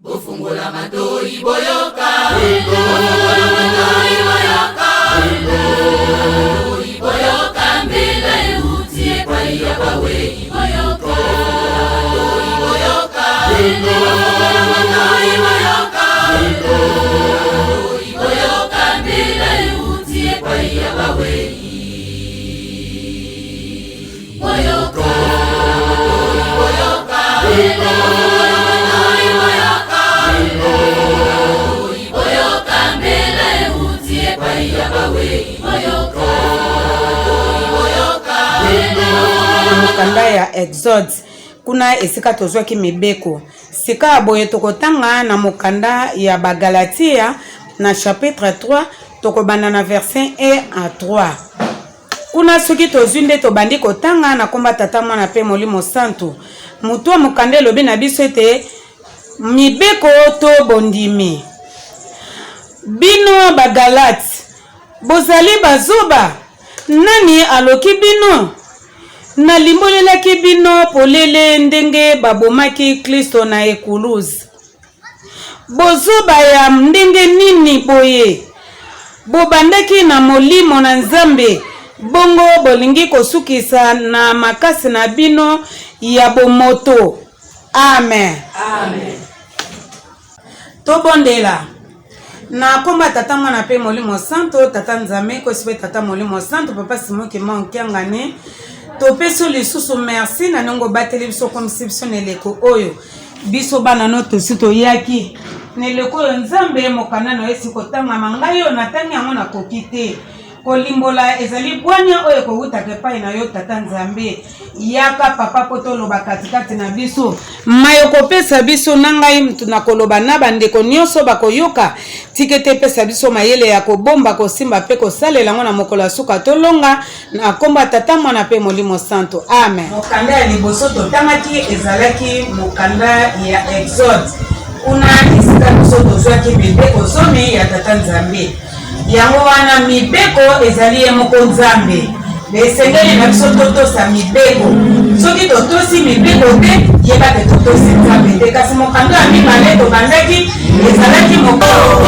Bofungula matoi boyoka, bofungula matoi boyoka, boyoka mbela eutie kwa yabawe boyoka, boyoka, bofungula matoi boyoka, boyoka mbela eutie kwa yabawe boyoka, boyoka, mukanda ya Exode kuna esika tozwaki mibeko sika boye tokotanga na mukanda ya Bagalatia na chapitre 3 tokobanda na verset 1 à 3 kuna soki tozwinde tobandi kotanga na komba tata mwana pe molimo santu mutu mukanda lobi na biso ete mibeko to bondimi bino Bagalati bozali bazoba nani aloki bino na limbolelaki bino polele ndenge babomaki Kristo na ekuluzi bozoba ya ndenge nini boye bobandaki na molimo na Nzambe bongo bolingi kosukisa na makasi na bino ya bomoto. Amen. Amen. Tobondela na komba tata mwana pe molimo santo tata Nzambe ko sipe tata molimo santo papa simoki mankangane topeso lisusu merci na nongo bateli biso komsiption eleko oyo biso bana no tosito yaki neleko oyo Nzambe mokana no esi kotanga mangayo natangi yango na kokite kolimbola ezali bwanya oyo kowutaka epai na yo tata Nzambe yaka papa potolo bakatikati na biso mayo kopesa biso na ngai na koloba na bandeko nyonso bakoyoka tikete pesa biso mayele ya kobomba kosimba pe kosalela ngo na mokolo ya suka tolonga na komba tata mwana pe molimo santo. Amen. Mokanda ya liboso totangaki ezalaki mokanda ya Exode kuna esika biso tozwaki mibeko zomi ya tata Nzambe yango wana mibeko ezali ye moko Nzambe besengeli na biso totosa mibeko soki totosi mibeko te yeba te totosi Nzambe te kasi mokanda ya mibale tobandaki ezalaki mokolo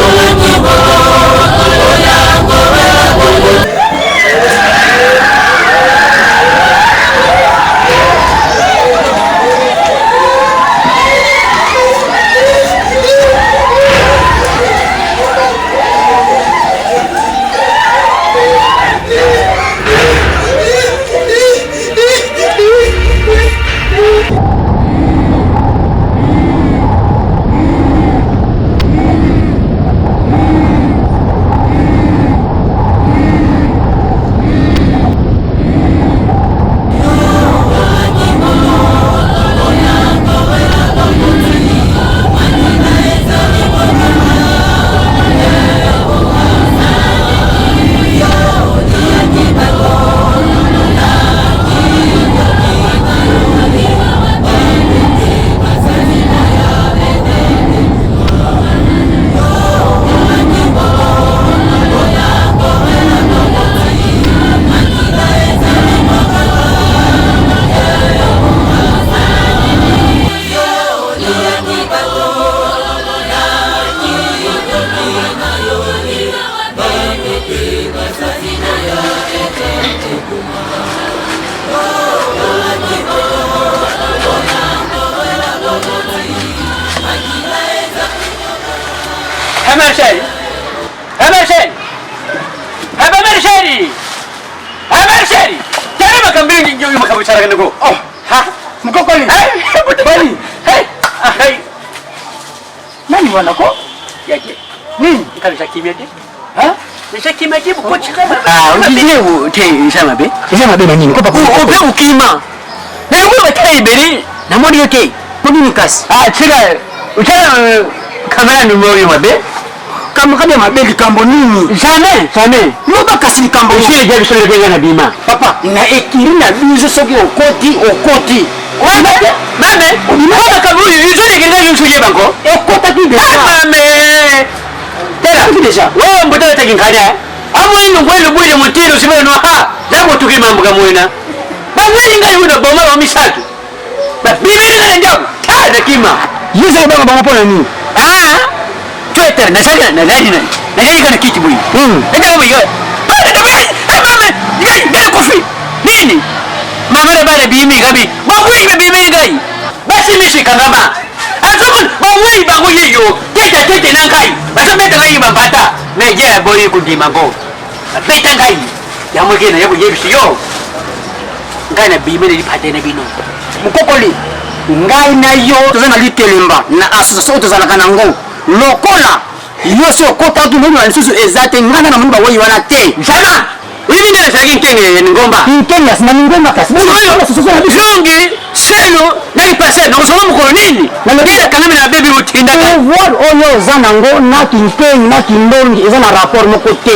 wanako yaje nini kabisa kimete ha nisha kimete bukochi kama ujiwe te shama be nini kwa papo obe ukima na wewe taiberi na modi yote nini kasi chira uchana kamera ni moyo mabe kama mabe kambo nini sane nuka kasi kambo ushire je bisole na bima papa na ekirina bizo soki okoti Mame, unimona kaburi, yuzuri kirina yusuje banko? Ekota kidesha. Mame. Tera kidesha. Wewe mbona utakinkanya? Amu inu kwelu bwile mutiro sibeno ha. Labo tukimambo kamwena. Bawili ngai una boma wa misatu. Ba bibi ngai ndabu. Tada kima. Yuse baba bama pona nini? Twitter na sasa na kana kiti bui. Ndio kama hiyo. Bale kama mama ngai kofi. Nini? Mama na bale bimi gabi. Bagui be bimi ngai. Basi mishi kangama. Azuma bagui bagui yo. Tete nan kai. Basa beta ngai mambata. Meje boy kundima go. Beta ngai. Ya mwingine yako yebishi yo. Ngai na bimi ni pate na bino. Mukokoli. Ngai na yo tozana litelemba na asoso tozala kanango. Lokola yo so kota tu mungu ansusu ezate ngana na mungu bawoyi wana te jana hivi ndio sasa kenge ngomba kenge sina ngomba kasi yo soso na bisongi selo na ipase na kusoma mko nini na ndio kana na baby utinda ka voir oyo zana ngo na kinkengi na kindongi ezana rapport moko te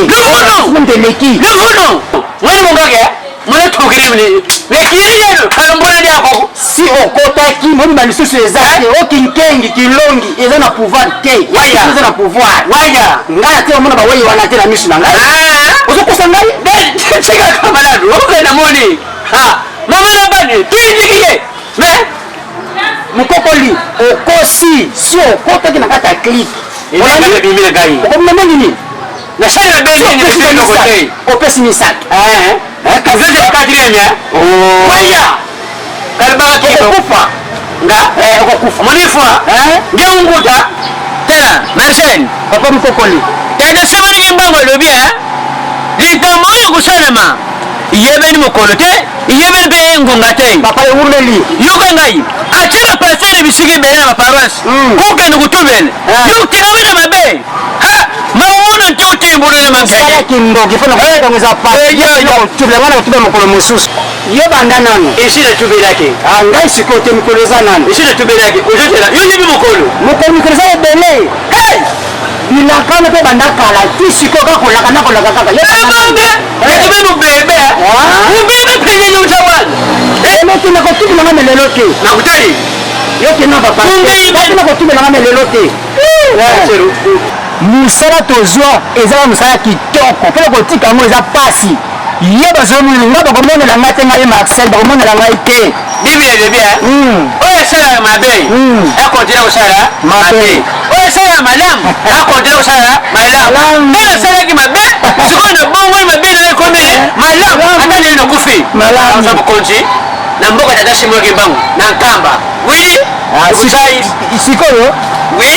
no ndeleki no wewe mongake mwana tokere ni mekiyo kalambona ndi hapo si okota ki mungu balisusu ezate o kinkengi kilongi ezana pouvoir te waya ezana pouvoir waya ngaya te mwana bawoyi wana te na misu na ngai uzokosa ngai cheka kama nadu oke na moni ha mama na bani tuingikie me mukokoli okosi si okota kina kata clip wala ni bimile gai okomna nini na shari na beni ni ndio kote opesi ni sak kazaje kadirenya waya kalibaka kiko kufa nga kufa monifa ngeunguta tena Marcel papa mukokoli tena sema ni mbango lobia litambo kusanama yebe ni mukolo te yebe be ngonga te papa urleli yuko ngai achira pasere bisige bele na paroisse uke ndukutubele yuko na mabe ha maona ntote mbona na mangaya sala kindo kifuna kwa ngeza pa yo tubele wana kutubele mukolo mususu yeba ndanano ishira tubele yake ngai sikote mkoleza nani ishira tubele yake ujotela yo ni mukolo mkoleza bele hey bila kama pe bandakala tisiko kako la kana kola kaka yetu bebe bebe ubebe penye ni utawala mimi na kotubi na ngame lelote na kutari yote na papa na kotubi na ngame lelote seru musala tozwa ezala musala kitoko pele kotika mo eza pasi yeba zomu nga ba komona la ngate ngai Marcel ba komona la ngai te bibi bebe oya sala mabe akontira usala mabe oya sala malam akontira usala malam oya sala ki mabe sikona bongo mabe na kombe malam hata ni nakufi malam sababu konji na mboka tatashi mwe bangu na kamba wi usai isikoyo wi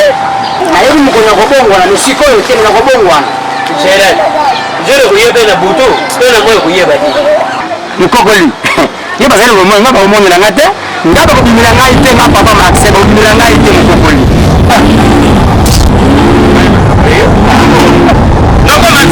na yeye mkono kobongwa na isikoyo tena na kobongwa shere jere kuyebe na buto tena moyo kuyeba ni mukokoli yeba zero mo ngaba umonye na ngate ngaba ko bimira ngai te ngaba papa Max ko bimira ngai te mukokoli ngaba Max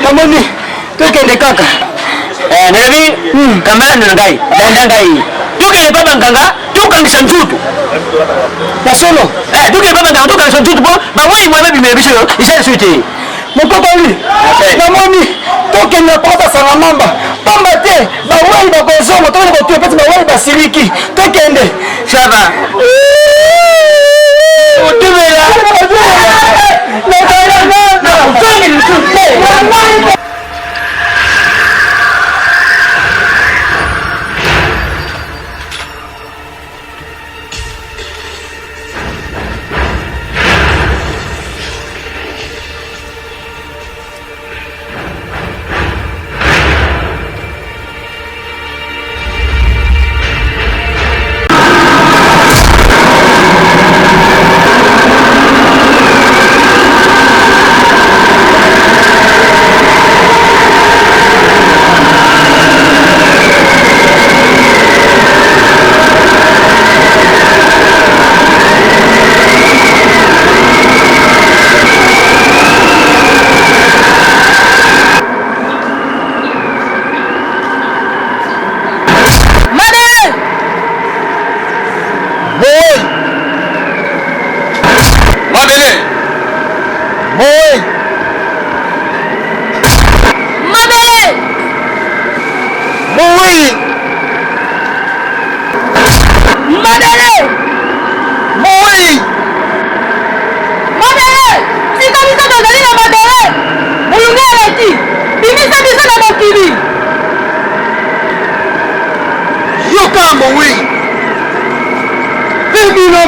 Namoni tukende kaka nani kamera ndangai ndangai tukende baba nganga tukangisha mtutu pasolo tukende baba nganga tukangisha mtutu ba wai mwana bimebisho isa suite mukokoli namoni tukende papa sana mamba pamba te ba wai ba kozongo tukende ko tuepesa ba wai basiriki tukende shaba utumela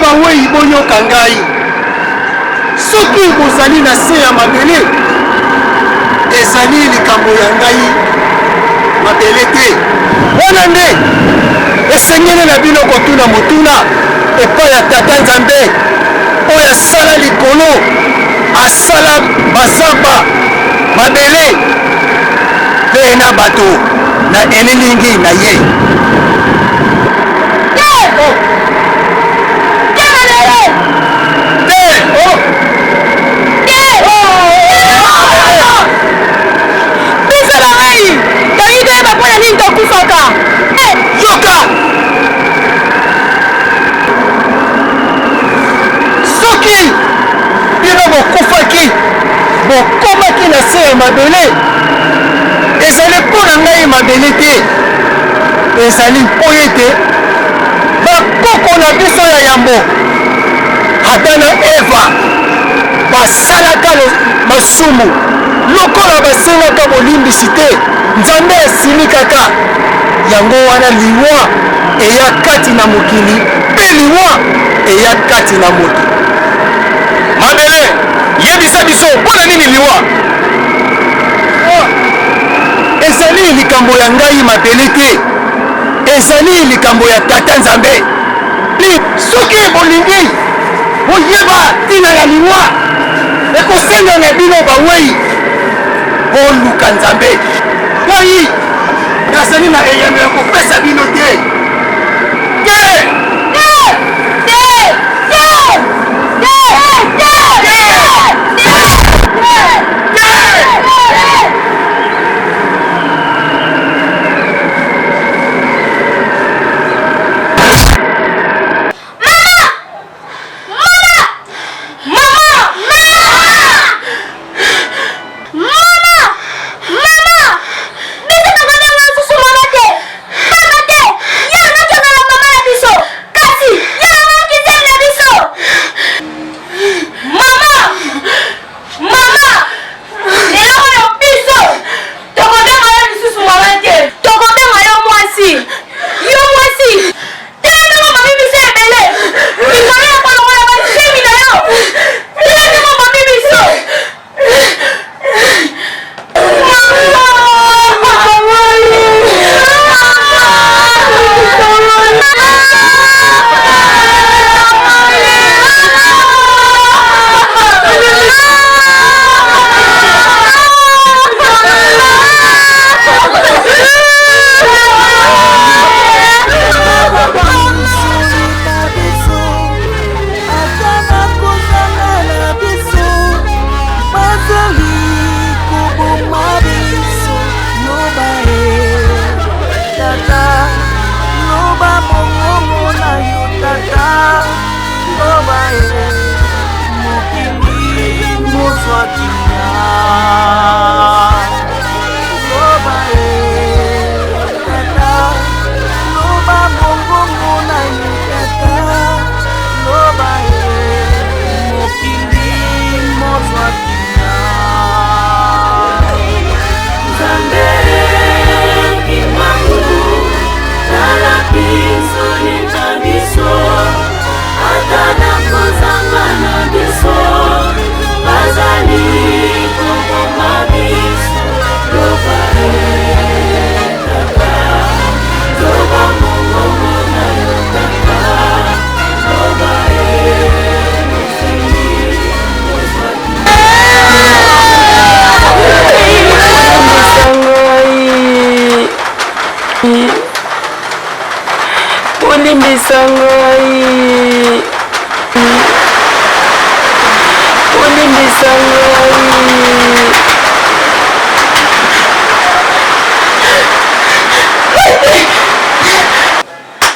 bawei boyoka ngai soki bozali na se ya mabele ezali likambo ya ngai mabele te wana nde esengeli na bino kotuna motuna epai ya tata nzambe oyo asala likolo asala bazamba mabele mpe na bato na elilingi na ye soki bino bokufaki bokomaki na se ya mabele ezali mpo na ngai mabele te ezali mpo ete bakoko na biso ya yambo ata na eva basalaka masumu lokola basengaka bolimbisi te nzambe asili kaka yango wana liwa eya kati na mokili mpe liwa eya kati na moto mabele yebisa biso mpona nini liwa ezali likambo ya ngai mabele te ezali likambo ya tata nzambe soki bolingi boyeba ntina ya liwa ekosenga na bino bawei boluka nzambe ngai nazali na eyano ya kopesa bino te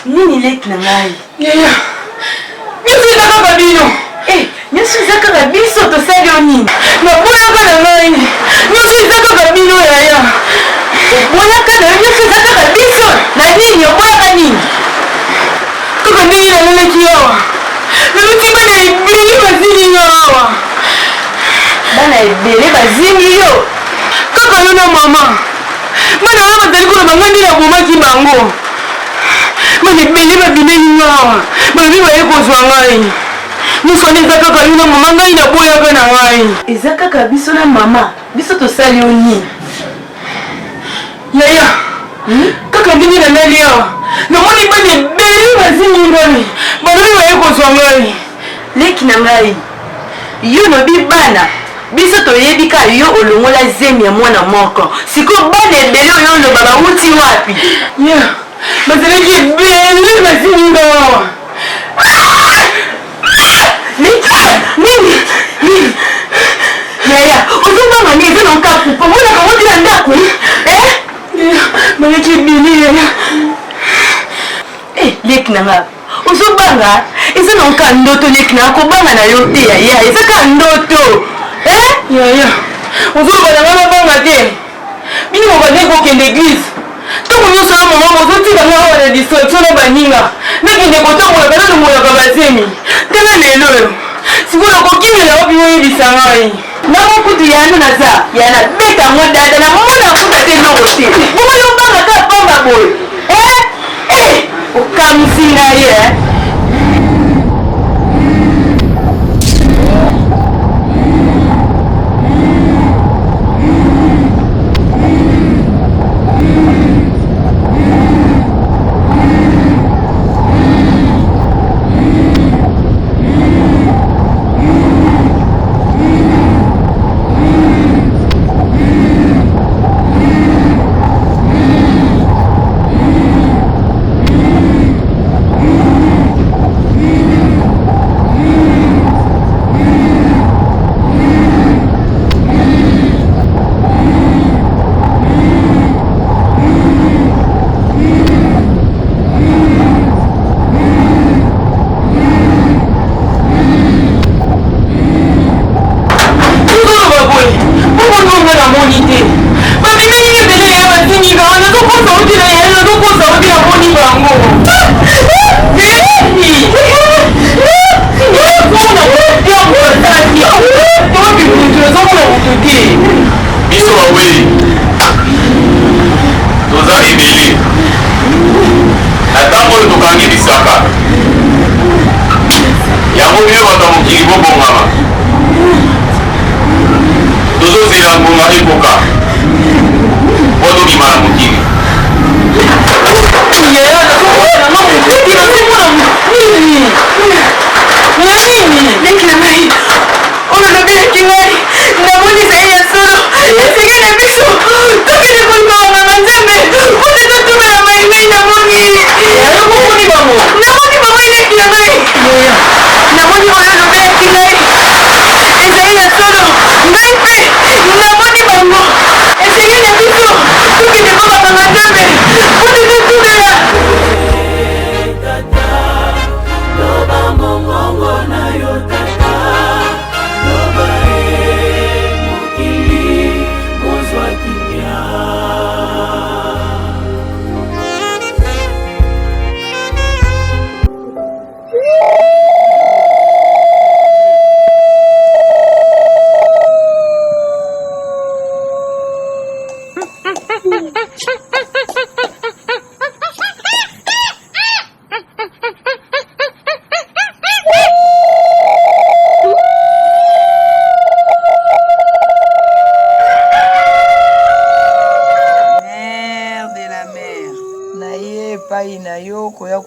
nini leki na ngai yaya nyonso ezaka babino nyonso ezaka babiso tosali yo nini naboyaka na ngai nyonso ezaka babino yaya oboyaka na yo nyonso ezaka babiso na nini oboyaka nini kaka ndenge naleleki awa naluti bana ebele bazingi awa bana ebele bazingi yo kaka yo na mama bana wana bazali kuna banga nde nabomaki bango Mani beli babinenga. Babi baye kozwa ngai. Musone kaka yuna mama ngai na boya kana ngai. Ezaka kabiso na mama. Biso to sali oni. Yaya. Kaka ndini na nali ya. Na moni bani beli bazini ngani. Babi baye kozwa ngai. Leki na ngai. Yo no bi bana. Biso to yebika yo olongola zemi ya mwana moko. Siko bana ebele oyo no baba uti wapi? Yeah. Bazileki beli bazini ngani. Nini? Yaya, uzumba mani eze na nkapu. Pamona kamote na ndaku. Maleki bili yaya. Leki na nga. Uzubanga eze na nka ndoto leki na akobanga na yo te yaya. Eze ka ndoto. Yaya. Uzumba na nga banga te. Bini mokande kokende l'église. Tango nyonso ya mama ozotika nga awa na distraction na baninga. Nakende kotambola kana nomolaka bazemi. Tala lelo oyo. Sikoyo kokimela wapi oyebisa ngai. Na mokutu yano naza yana beta ngo dada na mona kuta te noko te. Bongo yo banga ka pamba boy. Okamsi na ye.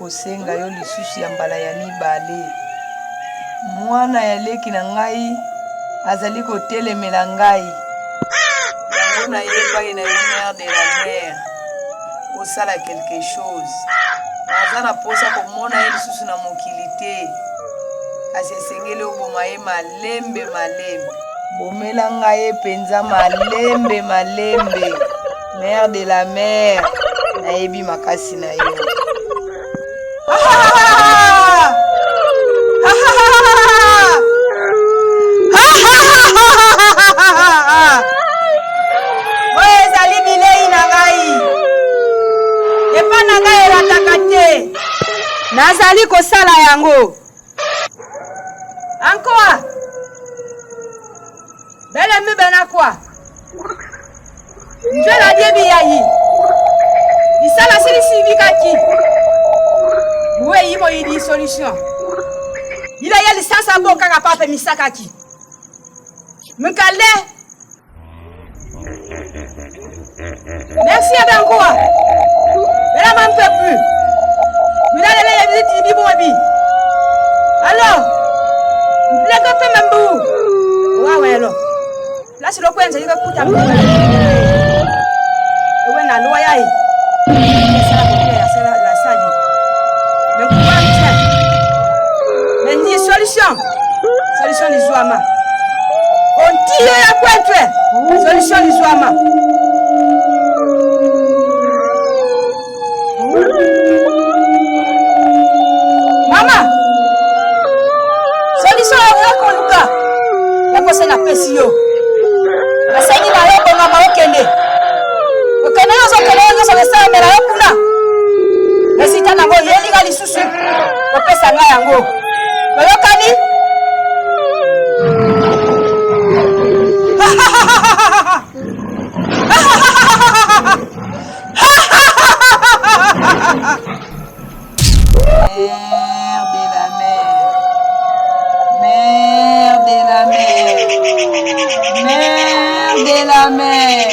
Senga yo lisusu ya mbala ya mibale mwana ya leki na ngai azali kotelemela ngai yango na yebaki na yo mère de la mer osala quelque chose aza na posa komona ye lisusu na mokili te kasi esengeli oboma ye malembe bomela ngai ye mpenza malembe mère de la mer nayebi makasi na yo. Nazali kosala yango. Encore. Belle mi bena quoi? Je la dis biayi. Isala sili sivika ki. Oui, il y a une solution. Il y a le sens à bon car papa misakaki. Me calais. Merci à Dangoa. Mais là, je ne peux plus. Vous allez aller visiter Bibi. Alors, vous voulez que tu m'aimes beaucoup? Ouais, alors. Là, c'est le point, je vais vous dire. Oui, la loi est. C'est la salle. Mais pourquoi mais il y a une solution. Solution du Zouama. On tire la pointe. Solution du Zouama. Maman. Solution à Koluka. La poste na pesio. La saini na yoko na maokende. Okende yo zokende yo so lesa mela yokuna. Nesita na ngo yeli gali susu. Opesa nga yango. Oyokani? Mère de la mer. Mère de la mer.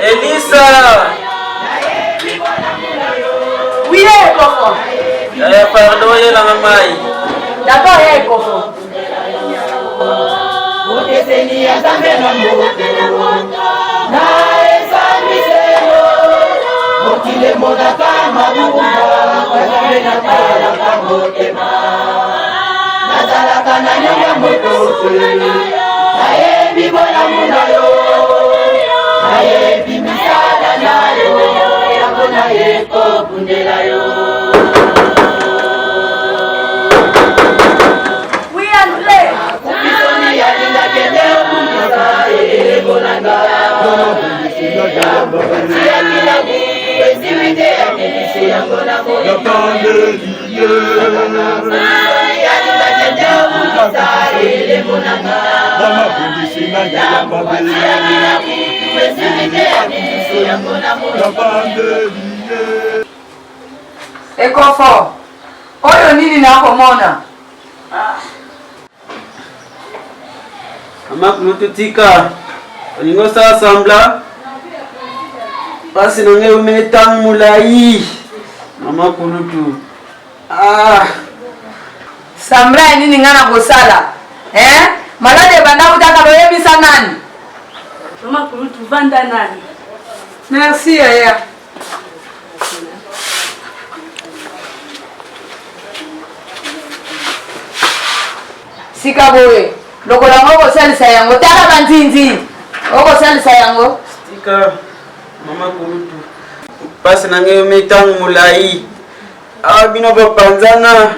Elisa. Oui, Kofo. Pardon, il y a la maman. D'accord, Kofo. Mokile monaka mabuba Ekofo, oyo nini nakomona? Mama Kulutu tika olingo sa sambla pasi nange umetang mulai Mama Kulutu. Sambla nini ngana kosala? Malade banda utaka loyebisa nani? Mama Kulutu vanda nani? Merci yaya. Sika boye. Lokola ngoko salisa yango tala banzinzi. Oko salisa yango. Tika Mama Kulutu. Pasi nange umetang mulai. Bino bapanzana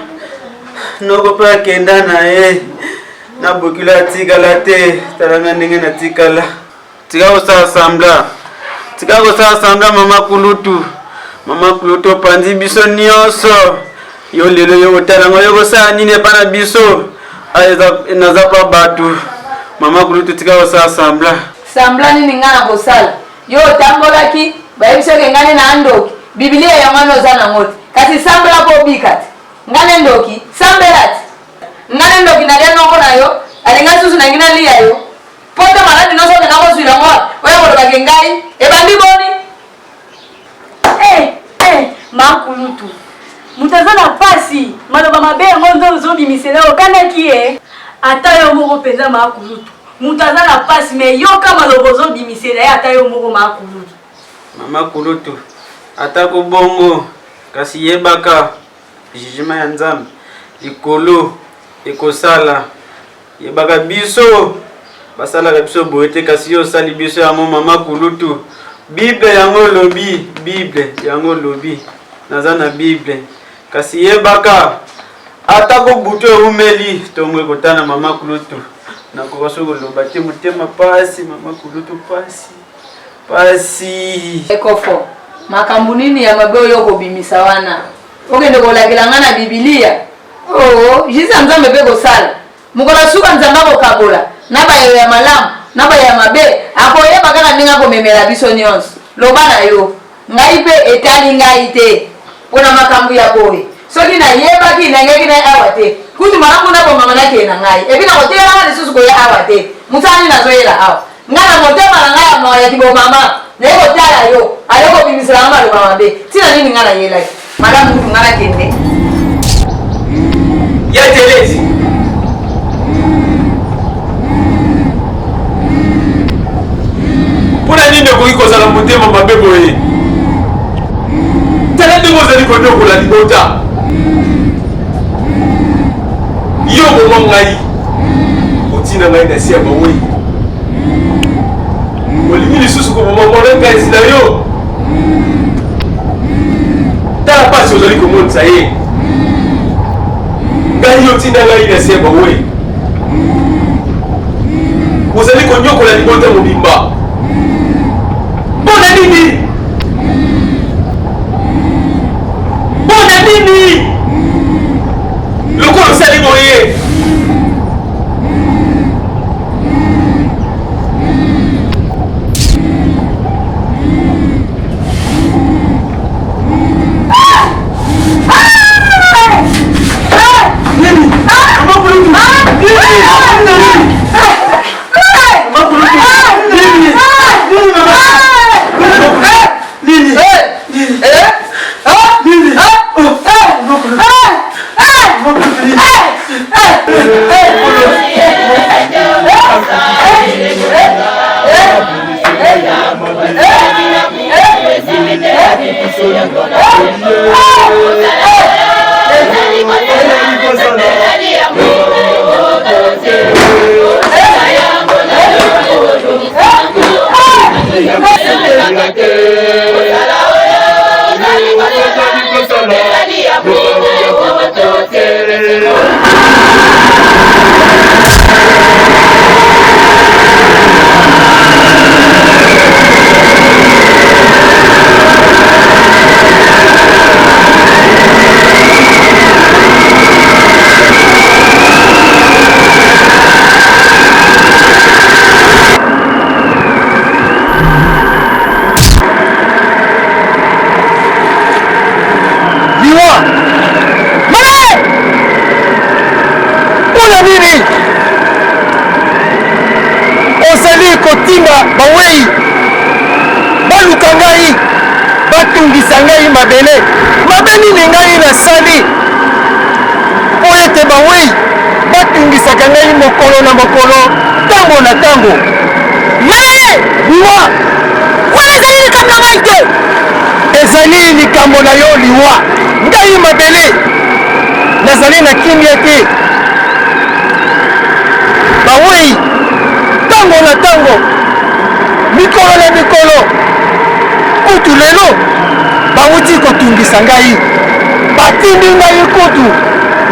noko pa kenda na na bokila tikala te talanga ndenge na tikala tika ko sa sambla Mama Kulutu panzi biso nyonso yo lelo yo talanga yo ko sa nini pa na biso naza pa batu Mama Kulutu tika ko sa sambla nini ngana kosala yo tambolaki bayibiso ke ngane na andoki Biblia ya mwana za na ngoti kasi sambla ko bikati ngane ndoki sambelati ngane ndoki na lya nongo nayo alinga susu na ngina liya yo poto maladi noso ke nako zwila ngwa oya ko ba kengai e bandi boni Mama Kulutu mutazana pasi maloba mabe ngondo zo bimisela okana kiye ata yo moko penza Mama Kulutu mutazana pasi me yoka malobo zo bimisela ata yo moko Mama Kulutu. Mama Kulutu ata ko bongo kasi yebaka jijima ya Nzambe ikolo ekosala yebaka biso basala biso boete kasi yo sali biso ya Mama Kulutu Bible yango lobi naza na Bible kasi yebaka ata ko buto umeli tongwe kotana Mama Kulutu na ko basoko loba te mutema pasi Mama Kulutu pasi Ekofo makambu nini ya mabe yo ko bimisa wana okende ko lagela na Biblia jisa Nzambe pe ko sala mukola suka Nzambe ko kabola na ba ya malamu na ba ya mabe akoye bakana ndinga ko memela biso nyonso loba na yo ngai pe etali ngai te pona makambu ya boye soki na yeba ki na ngeki na awate kuti malamu na bomama na ke na ngai ebina ko tela na lisusu ko ya awate mutani na zoela awa ngana motema na ngai ama ya tibo mama neko tala yo ayoko bimisala ngama loba mabe tina nini ngana yela malamu ngana kende ya telezi pona nini ko ikozala mutema mabe boye tala ndingo zali ko ndokola libota yo mo ngai otina ngai na sia bawe olingi lisusu ko mama mona ngai sila yo tala pasi ozali komonisa ye ngai yo tina ngai na sia bawe ozali konyokola libota mobimba bona nini lokolo sali boye Mama Kulutu kotinga bawei baluka ngai batungisa ngai mabele nini ngai nasali po ete bawei batungisaka ngai mokolo na mokolo ntango na ntango ye liwa wana ezali likambo na ngai te ezali likambo na yo liwa ngai mabele nazali na kimia te bawei ntango na ntango mikolo na mikolo kutu lelo bawuti kotungisa ngai batindi ngai kutu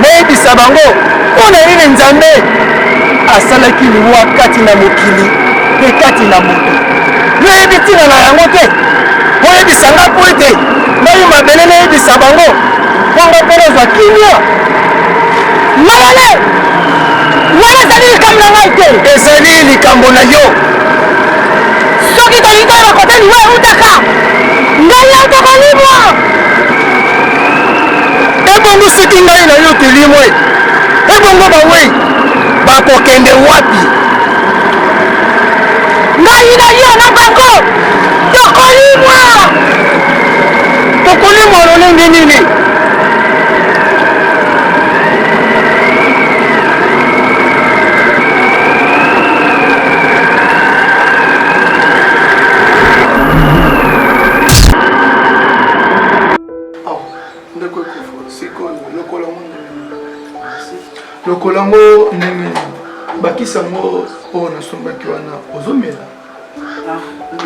nayebisa bango mpona nini nzambe asalaki liwa kati na mokili mpe kati na moto yoyebi ntina na yango te boyebisa nga mpo ete ngai mabele nayebisa bango mponga mpe nazwa kimia malale wana ezali likambo na ngai te ezali likambo na yo soki tolingi oyo bakote liwa eutaka ngai autaka limwa ebongo soki ngai na yo telimwe ebongo bawei bakokende wapi ngai na yo na bango tokolimwa tokolimwa lolenge nini lokolango ndenge bakisa ngo oyo nasombaki wana ozomela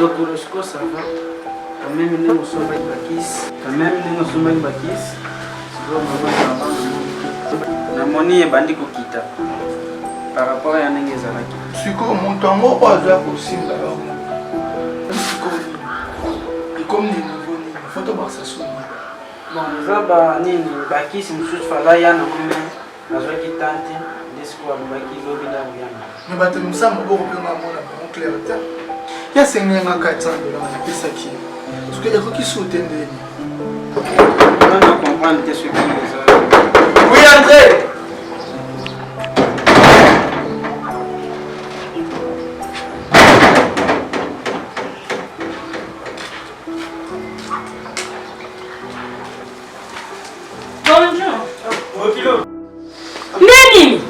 lokolo siko sava kameme ndenge osombaki bakisi siko mama namoni ebandi kokita par rapport ya ndenge ezalaki siko moto yango oyo aza kosimba yango ekomi niveau nini foto bakisa soni bon eza banini bakisi mosusu fala ya na mome nazwaki tante nde sikoyo alobaki lobi na buyanga me bato mosamba bokopenga mona bango claire te yasengenga 400 $, napesaki soki ekoki su te ndeni na comprendre te soki eza oui André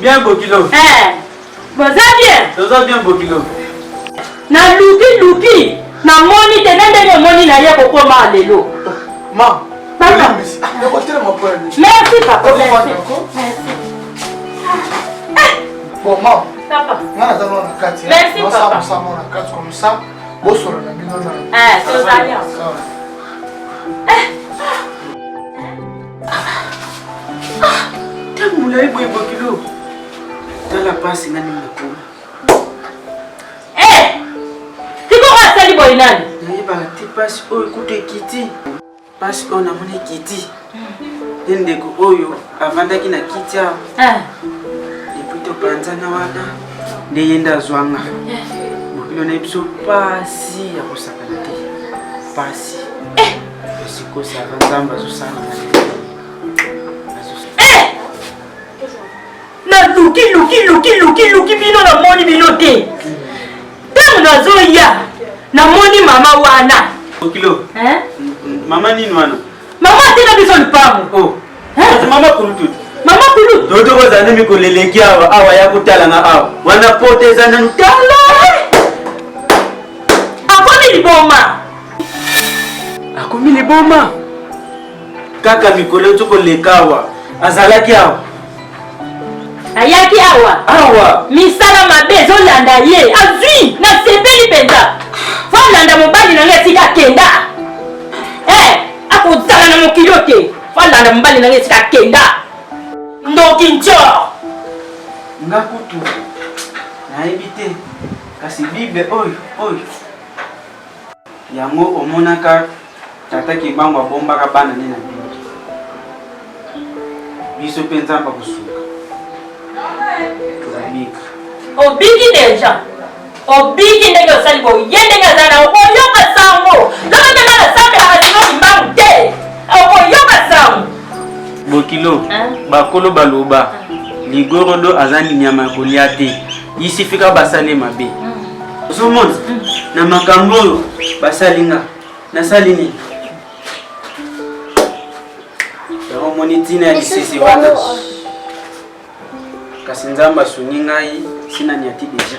bien Bokilo. Vous allez bien? Vous allez bien Bokilo. Na luki na moni te nende moni na ye kokoma lelo. Ma. Papa. Merci papa. Merci. Bon ma. Papa. Ngana za na kati. Merci papa. Nous sommes na kati comme ça. Bosolo na bino na. C'est ça. Tamula ibo Bokilo. Tala pasi ngani mkuu. Tiko asali boy nani? Naiba ti pasi oyo kuto kiti. Pasi ona moni kiti. Ndeko oyo avandaki na kiti ya. Depuis to panzana wana ndeyenda zwanga. Bokilo na ibiso pasi ya kusakana te. Pasi. Siko sa vanzamba zo sana. Na luki bino na moni bino te. Tango nazoya na moni mama wana. Bokilo. Mama nini wana? Mama tina biso lupango. Oh. Mama kulutu. Mama kulutu. Dodo ko zane mi ko leleki awa ya kutala na awa. Wana poteza na ntala. Akomi liboma. Akomi liboma. Kaka mikolo to ko lekawa. Azalaki awa. Ayaki awa misala mabe ezolanda ye azwi na sepeli penza volanda kenda. Akuzala na mokili te. Falanda mbali na ngesika kenda. Ndoki ncho. Ngakutu. Nayebi te. Kasi Bible oyo. Yango omonaka tata kibango abombaka bana nina Bible. Biso pe Nzamba kusuka. Obiki deja. Obiki ndenge osali bo yende ngazana okoyoka sango. Lama nyanga na sambe la kasino kimbangu te. Okoyoka sango. Bokilo, bakolo baloba. Ligorodo azani nyama kolia te. Isifika basale mabe. Osomona na makambo basalinga. Nasali ni. Yao monitina ya lisisi wana. Kasi Nzamba suni ngai sina niati deja.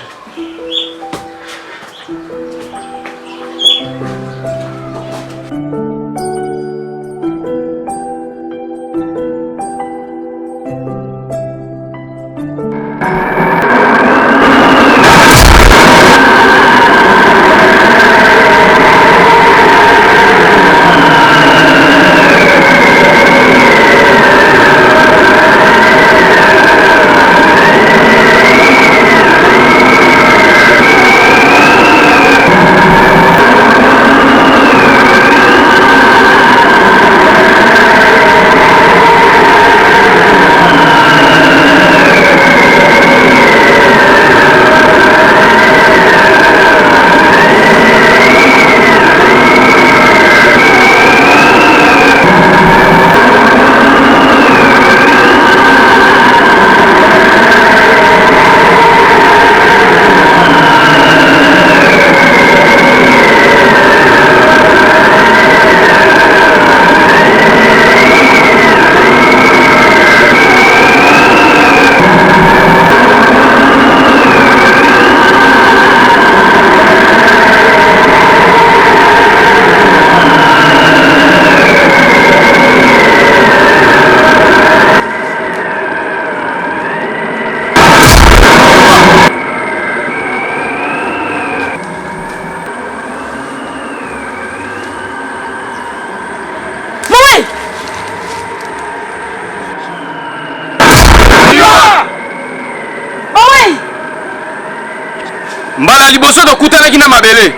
Mbala liboso tokutanaki na mabele.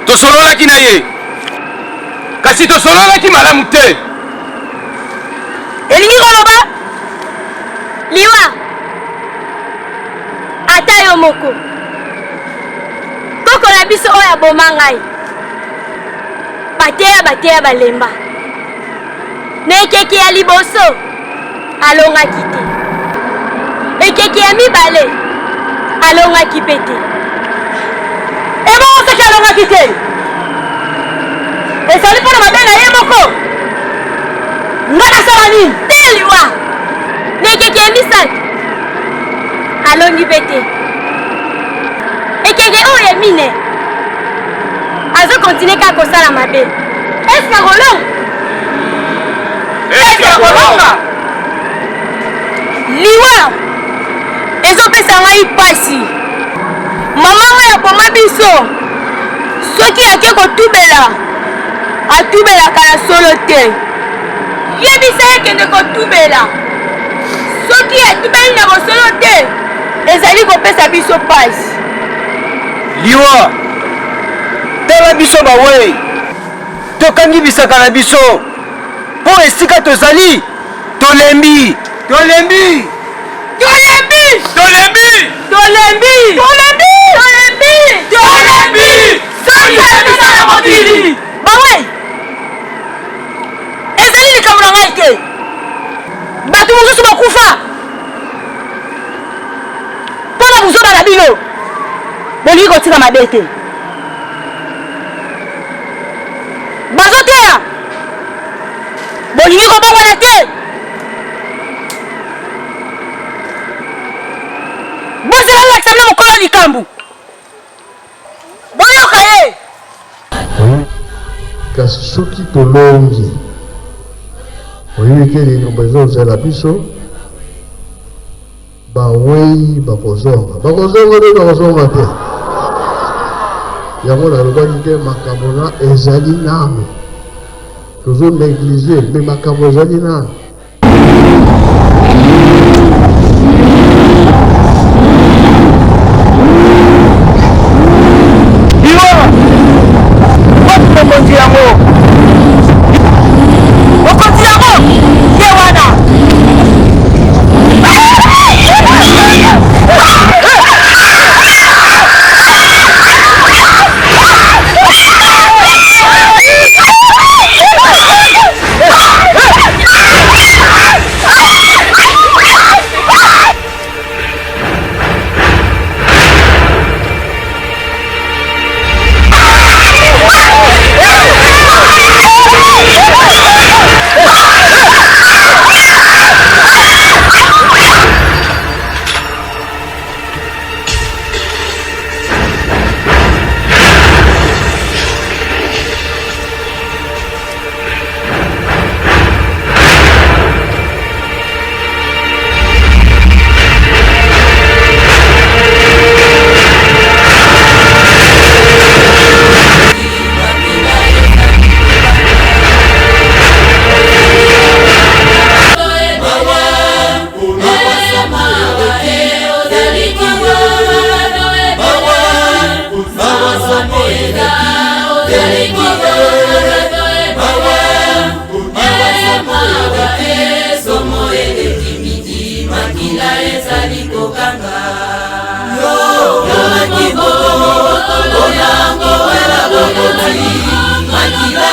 Tosololaki na ye. Kasi tosololaki malamu te. Elingi koloba? Liwa. Ata yo moko. Koko na biso oya boma ngai. Bateya balemba. Nekeke ya liboso alongaki te. Ekeke ya mibale alongaki pete. Ebongo seki alongaki te. Esali mpona mabe na ye moko. Nga nasala nini? Te liwa. Nekeke ya misatu alongi pete. Ekeke oyo ya mine azo kontine kaka kosala mabe. Eske akolonga? Eske akolonga? Liwa ezopesa ngai pasi. Mama ngai aboma biso. Soki ake kotubela atubelaka na solo te. Yebisa ekende kotubela. Soki atubeli na bosolo te ezali kopesa biso pasi. Liwa tala biso bawe. Tokangi bisaka na biso. Po esika tozali tolembi. Tolembi. Tolembi! Tolembi! Tolembi! Tolembi! Tolembi! Tolembi! Tolembi na mokili! Bawe! Ezali likambo na ngai te. Bato mosusu bakufa. Mpona buzoba na bino. Bolingi kotika mabe te. Bazoteya. Bolingi kobongwana te. Bozela lakisabila mokolo likambo. Boyoka ye. Kasi soki tolongi oyebi ke likambo ezozela biso bawei bakozonga te yango nalobaki te makambo na ezali nano tozo néglige me makambo ezali nano. Makila